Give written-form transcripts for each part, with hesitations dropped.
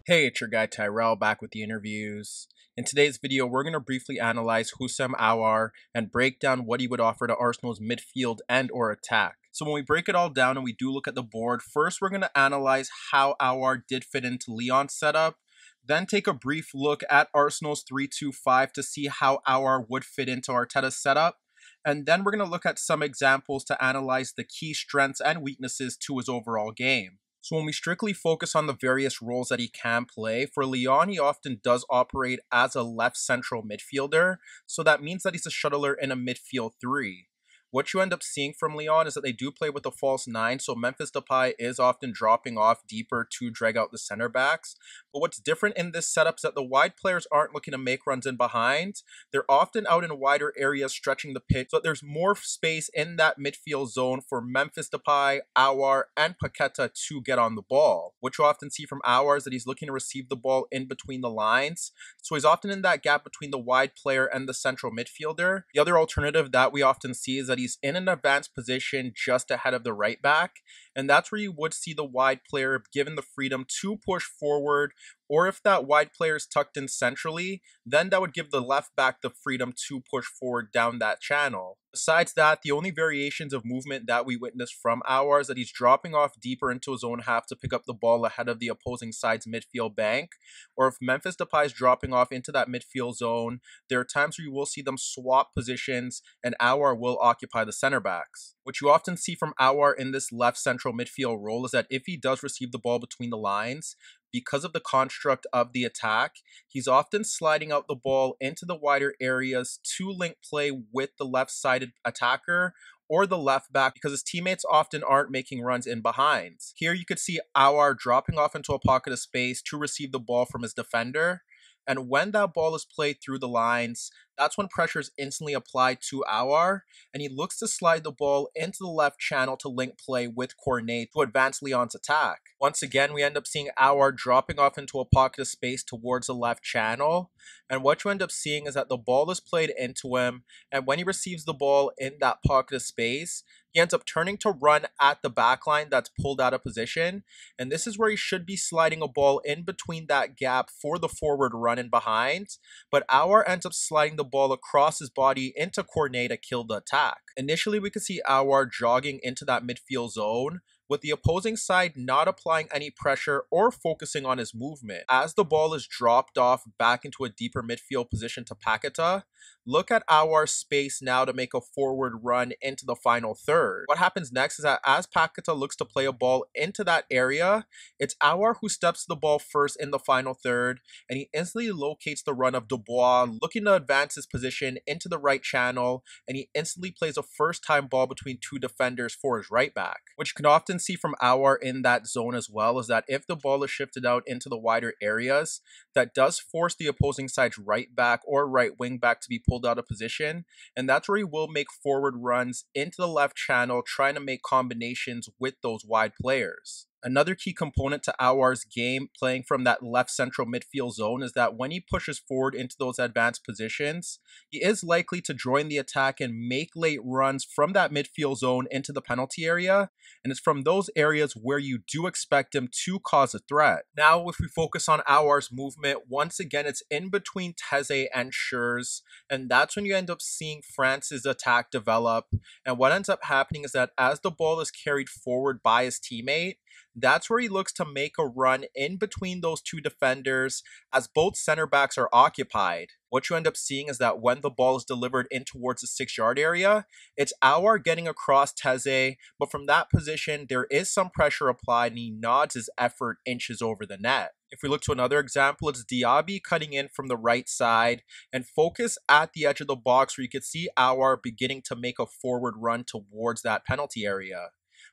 Hey, it's your guy Tyrrell back with the interviews. In today's video, we're going to briefly analyze Houssem Aouar and break down what he would offer to Arsenal's midfield and or attack. So when we break it all down and we do look at the board, first we're going to analyze how Aouar did fit into Lyon's setup, then take a brief look at Arsenal's 3-2-5 to see how Aouar would fit into Arteta's setup, and then we're going to look at some examples to analyze the key strengths and weaknesses to his overall game. So when we strictly focus on the various roles that he can play, for Lyon, he often does operate as a left central midfielder, so that means that he's a shuttler in a midfield three. What you end up seeing from Lyon is that they do play with a false nine, so Memphis Depay is often dropping off deeper to drag out the center backs. But what's different in this setup is that the wide players aren't looking to make runs in behind. They're often out in wider areas stretching the pitch, so there's more space in that midfield zone for Memphis Depay, Aouar, and Paqueta to get on the ball. What you often see from Aouar is that he's looking to receive the ball in between the lines, so he's often in that gap between the wide player and the central midfielder. The other alternative that we often see is that he's in an advanced position just ahead of the right back, and that's where you would see the wide player given the freedom to push forward, or if that wide player is tucked in centrally, then that would give the left back the freedom to push forward down that channel. Besides that, the only variations of movement that we witness from Aouar is that he's dropping off deeper into his own half to pick up the ball ahead of the opposing side's midfield bank, or if Memphis Depay is dropping off into that midfield zone, there are times where you will see them swap positions and Aouar will occupy the center backs. What you often see from Aouar in this left central midfield role is that if he does receive the ball between the lines, because of the construct of the attack, he's often sliding out the ball into the wider areas to link play with the left-sided attacker or the left back because his teammates often aren't making runs in behind. Here you could see Aouar dropping off into a pocket of space to receive the ball from his defender. And when that ball is played through the lines, that's when pressure is instantly applied to Aouar, and he looks to slide the ball into the left channel to link play with Cornet to advance Lyon's attack. Once again, we end up seeing Aouar dropping off into a pocket of space towards the left channel, and what you end up seeing is that the ball is played into him, and when he receives the ball in that pocket of space, he ends up turning to run at the back line that's pulled out of position, and this is where he should be sliding a ball in between that gap for the forward run in behind, but Aouar ends up sliding the ball across his body into Cornet to kill the attack. Initially, we could see Aouar jogging into that midfield zone, with the opposing side not applying any pressure or focusing on his movement. As the ball is dropped off back into a deeper midfield position to Paqueta, look at Aouar's space now to make a forward run into the final third. What happens next is that as Paqueta looks to play a ball into that area, it's Aouar who steps to the ball first in the final third, and he instantly locates the run of Dubois, looking to advance his position into the right channel, and he instantly plays a first-time ball between two defenders for his right back. What you can often see from Aouar in that zone as well is that if the ball is shifted out into the wider areas, that does force the opposing side's right back or right wing back to be pulled out of position, and that's where he will make forward runs into the left channel, trying to make combinations with those wide players. Another key component to Aouar's game playing from that left central midfield zone is that when he pushes forward into those advanced positions, he is likely to join the attack and make late runs from that midfield zone into the penalty area, and it's from those areas where you do expect him to cause a threat. Now, if we focus on Aouar's movement, once again, it's in between Teze and Schürrle, and that's when you end up seeing France's attack develop, and what ends up happening is that as the ball is carried forward by his teammate, that's where he looks to make a run in between those two defenders as both center backs are occupied. What you end up seeing is that when the ball is delivered in towards the 6-yard area, it's Aouar getting across Teze, but from that position, there is some pressure applied and he nods his effort inches over the net. If we look to another example, it's Diaby cutting in from the right side and focus at the edge of the box where you could see Aouar beginning to make a forward run towards that penalty area.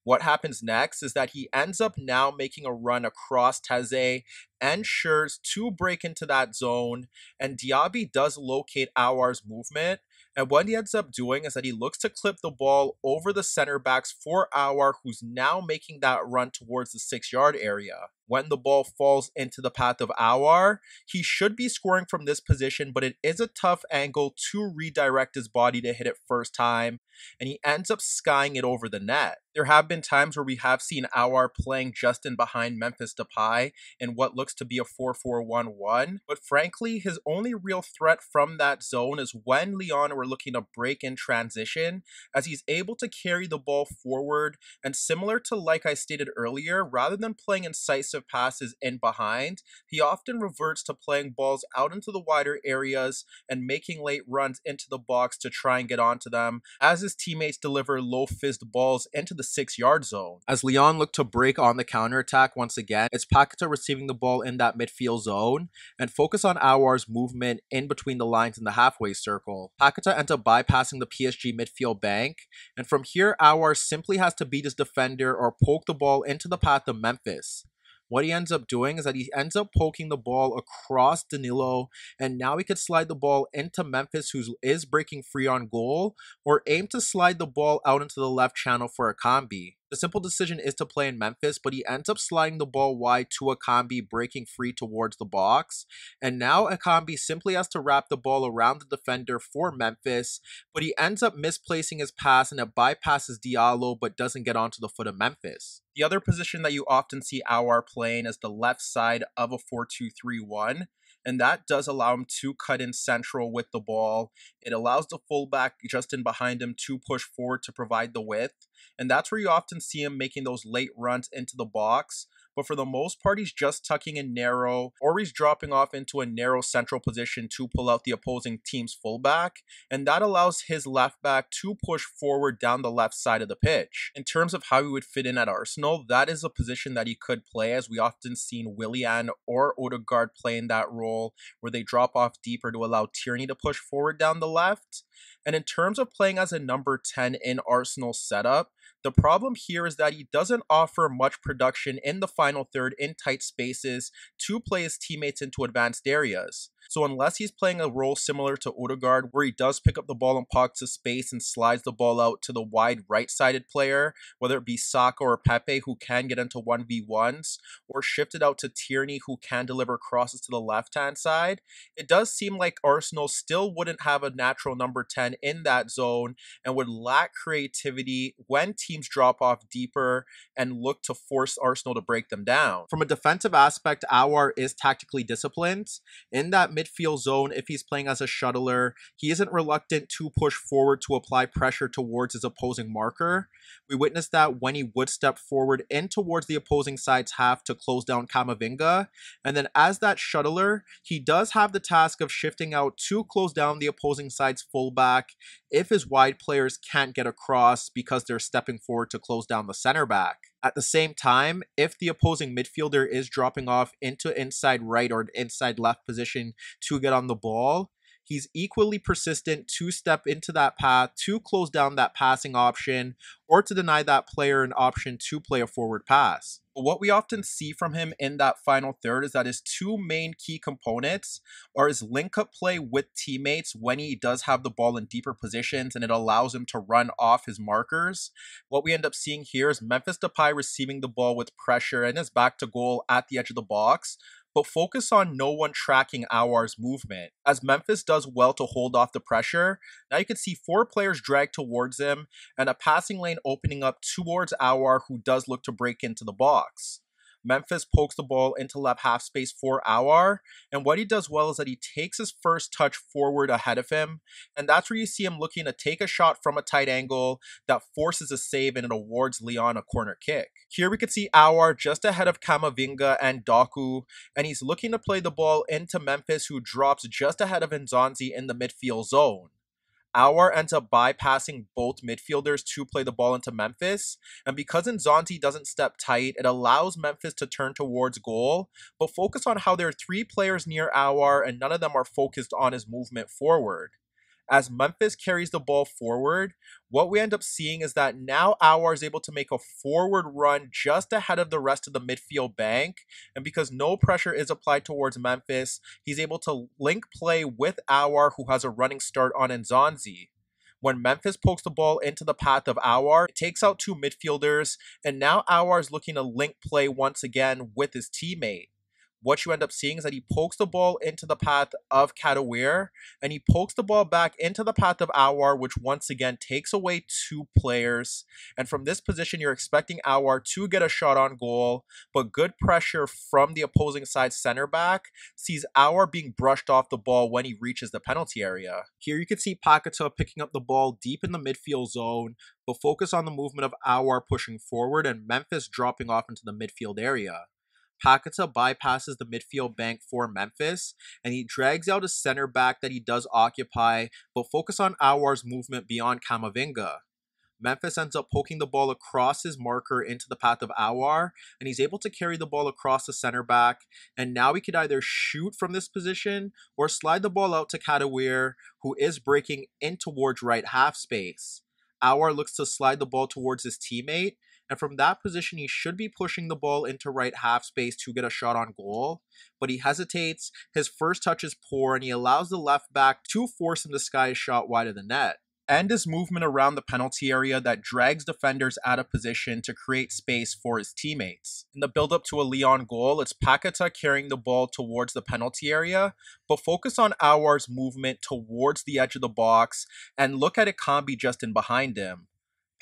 What happens next is that he ends up now making a run across Teze and Schürrle to break into that zone, and Diaby does locate Aouar's movement, and what he ends up doing is that he looks to clip the ball over the center backs for Aouar, who's now making that run towards the 6-yard area. when the ball falls into the path of Aouar. He should be scoring from this position, but it is a tough angle to redirect his body to hit it first time, and he ends up skying it over the net. There have been times where we have seen Aouar playing just in behind Memphis Depay in what looks to be a 4-4-1-1, but frankly, his only real threat from that zone is when Lyon were looking to break in transition, as he's able to carry the ball forward, and similar to like I stated earlier, rather than playing incisive passes in behind, he often reverts to playing balls out into the wider areas and making late runs into the box to try and get onto them, as his teammates deliver low-fizzed balls into the 6-yard zone. As Lyon look to break on the counterattack once again, it's Paqueta receiving the ball in that midfield zone and focus on Aouar's movement in between the lines in the halfway circle. Paqueta ends up bypassing the PSG midfield bank, and from here Aouar simply has to beat his defender or poke the ball into the path of Memphis. What he ends up doing is that he ends up poking the ball across Danilo, and now he could slide the ball into Memphis, who is breaking free on goal, or aim to slide the ball out into the left channel for Akambi. The simple decision is to play in Memphis, but he ends up sliding the ball wide to Akambi, breaking free towards the box. And now Akambi simply has to wrap the ball around the defender for Memphis, but he ends up misplacing his pass and it bypasses Diallo but doesn't get onto the foot of Memphis. The other position that you often see Aouar playing is the left side of a 4-2-3-1. And that does allow him to cut in central with the ball. It allows the fullback just in behind him to push forward to provide the width. And that's where you often see him making those late runs into the box. But for the most part, he's just tucking in narrow, or he's dropping off into a narrow central position to pull out the opposing team's fullback, and that allows his left back to push forward down the left side of the pitch. In terms of how he would fit in at Arsenal, that is a position that he could play, as we often seen Willian or Odegaard play in that role, where they drop off deeper to allow Tierney to push forward down the left. And in terms of playing as a number 10 in Arsenal's setup, the problem here is that he doesn't offer much production in the final third in tight spaces to play his teammates into advanced areas. So unless he's playing a role similar to Odegaard, where he does pick up the ball in pockets of space and slides the ball out to the wide right-sided player, whether it be Saka or Pepe, who can get into 1v1s, or shift it out to Tierney, who can deliver crosses to the left-hand side, it does seem like Arsenal still wouldn't have a natural number 10 in that zone and would lack creativity when teams drop off deeper and look to force Arsenal to break them down. From a defensive aspect, Aouar is tactically disciplined. In that midfield zone, if he's playing as a shuttler, he isn't reluctant to push forward to apply pressure towards his opposing marker. We witnessed that when he would step forward in towards the opposing side's half to close down Camavinga, and then as that shuttler, he does have the task of shifting out to close down the opposing side's fullback if his wide players can't get across because they're stepping forward to close down the center back. At the same time, if the opposing midfielder is dropping off into inside right or inside left position to get on the ball, he's equally persistent to step into that path to close down that passing option or to deny that player an option to play a forward pass. But what we often see from him in that final third is that his two main key components are his link-up play with teammates when he does have the ball in deeper positions and it allows him to run off his markers. What we end up seeing here is Memphis Depay receiving the ball with pressure and his back to goal at the edge of the box, but focus on no one tracking Aouar's movement. As Memphis does well to hold off the pressure, now you can see 4 players drag towards him and a passing lane opening up towards Aouar, who does look to break into the box. Memphis pokes the ball into left half space for Aouar, and what he does well is that he takes his first touch forward ahead of him, and that's where you see him looking to take a shot from a tight angle that forces a save and it awards Lyon a corner kick. Here we could see Aouar just ahead of Camavinga and Doku, and he's looking to play the ball into Memphis, who drops just ahead of Nzonzi in the midfield zone. Aouar ends up bypassing both midfielders to play the ball into Memphis, and because Nzonzi doesn't step tight, it allows Memphis to turn towards goal, but focus on how there are 3 players near Aouar and none of them are focused on his movement forward. As Memphis carries the ball forward, what we end up seeing is that now Aouar is able to make a forward run just ahead of the rest of the midfield bank, and because no pressure is applied towards Memphis, he's able to link play with Aouar, who has a running start on Nzonzi. When Memphis pokes the ball into the path of Aouar, it takes out two midfielders, and now Aouar is looking to link play once again with his teammate. What you end up seeing is that he pokes the ball into the path of Kadewere, and he pokes the ball back into the path of Aouar, which once again takes away two players. And from this position, you're expecting Aouar to get a shot on goal, but good pressure from the opposing side center back sees Aouar being brushed off the ball when he reaches the penalty area. Here you can see Paqueta picking up the ball deep in the midfield zone, but focus on the movement of Aouar pushing forward and Memphis dropping off into the midfield area. Paqueta bypasses the midfield bank for Memphis, and he drags out a center back that he does occupy, but focus on Aouar's movement beyond Camavinga. Memphis ends up poking the ball across his marker into the path of Aouar, and he's able to carry the ball across the center back, and now he could either shoot from this position or slide the ball out to Kadewere, who is breaking in towards right half space. Aouar looks to slide the ball towards his teammate, and from that position, he should be pushing the ball into right half space to get a shot on goal, but he hesitates, his first touch is poor, and he allows the left back to force him to sky a shot wide of the net. And his movement around the penalty area that drags defenders out of position to create space for his teammates. In the build-up to a Lyon goal, it's Paqueta carrying the ball towards the penalty area, but focus on Aouar's movement towards the edge of the box, and look at Ikambi just in behind him.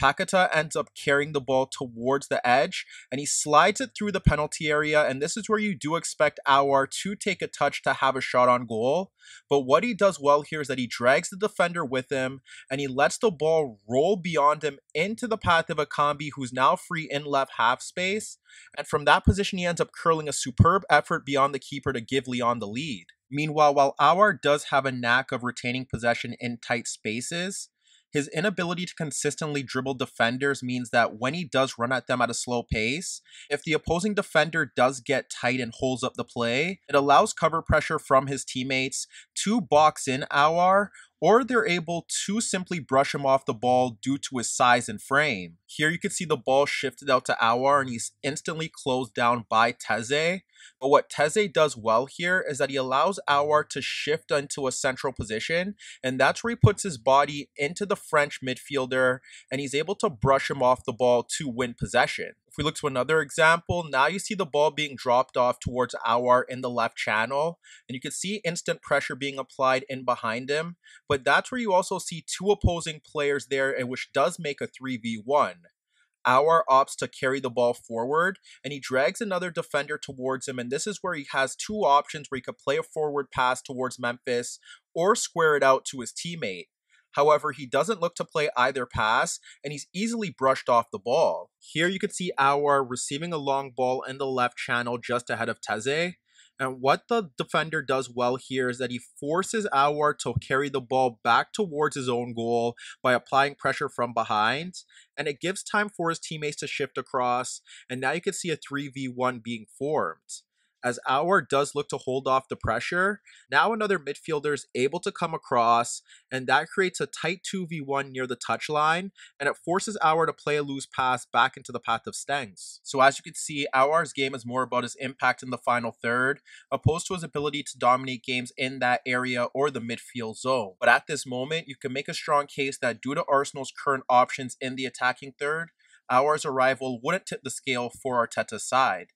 Paqueta ends up carrying the ball towards the edge, and he slides it through the penalty area, and this is where you do expect Aouar to take a touch to have a shot on goal. But what he does well here is that he drags the defender with him, and he lets the ball roll beyond him into the path of Ikambi, who's now free in left half space, and from that position he ends up curling a superb effort beyond the keeper to give Lyon the lead. Meanwhile, while Aouar does have a knack of retaining possession in tight spaces, his inability to consistently dribble defenders means that when he does run at them at a slow pace, if the opposing defender does get tight and holds up the play, it allows cover pressure from his teammates to box in Aouar, or they're able to simply brush him off the ball due to his size and frame. Here you can see the ball shifted out to Aouar and he's instantly closed down by Teze. But what Teze does well here is that he allows Aouar to shift into a central position, and that's where he puts his body into the French midfielder, and he's able to brush him off the ball to win possession. If we look to another example, now you see the ball being dropped off towards Aouar in the left channel, and you can see instant pressure being applied in behind him, but that's where you also see two opposing players there, which does make a 3v1. Aouar opts to carry the ball forward, and he drags another defender towards him, and this is where he has two options where he could play a forward pass towards Memphis or square it out to his teammate. However, he doesn't look to play either pass, and he's easily brushed off the ball. Here you can see Aouar receiving a long ball in the left channel just ahead of Teze. And what the defender does well here is that he forces Aouar to carry the ball back towards his own goal by applying pressure from behind. And it gives time for his teammates to shift across. And now you can see a 3v1 being formed. As Aouar does look to hold off the pressure, now another midfielder is able to come across, and that creates a tight 2v1 near the touchline, and it forces Aouar to play a loose pass back into the path of Stengs. So as you can see, Aouar's game is more about his impact in the final third, opposed to his ability to dominate games in that area or the midfield zone. But at this moment, you can make a strong case that due to Arsenal's current options in the attacking third, Aouar's arrival wouldn't tip the scale for Arteta's side.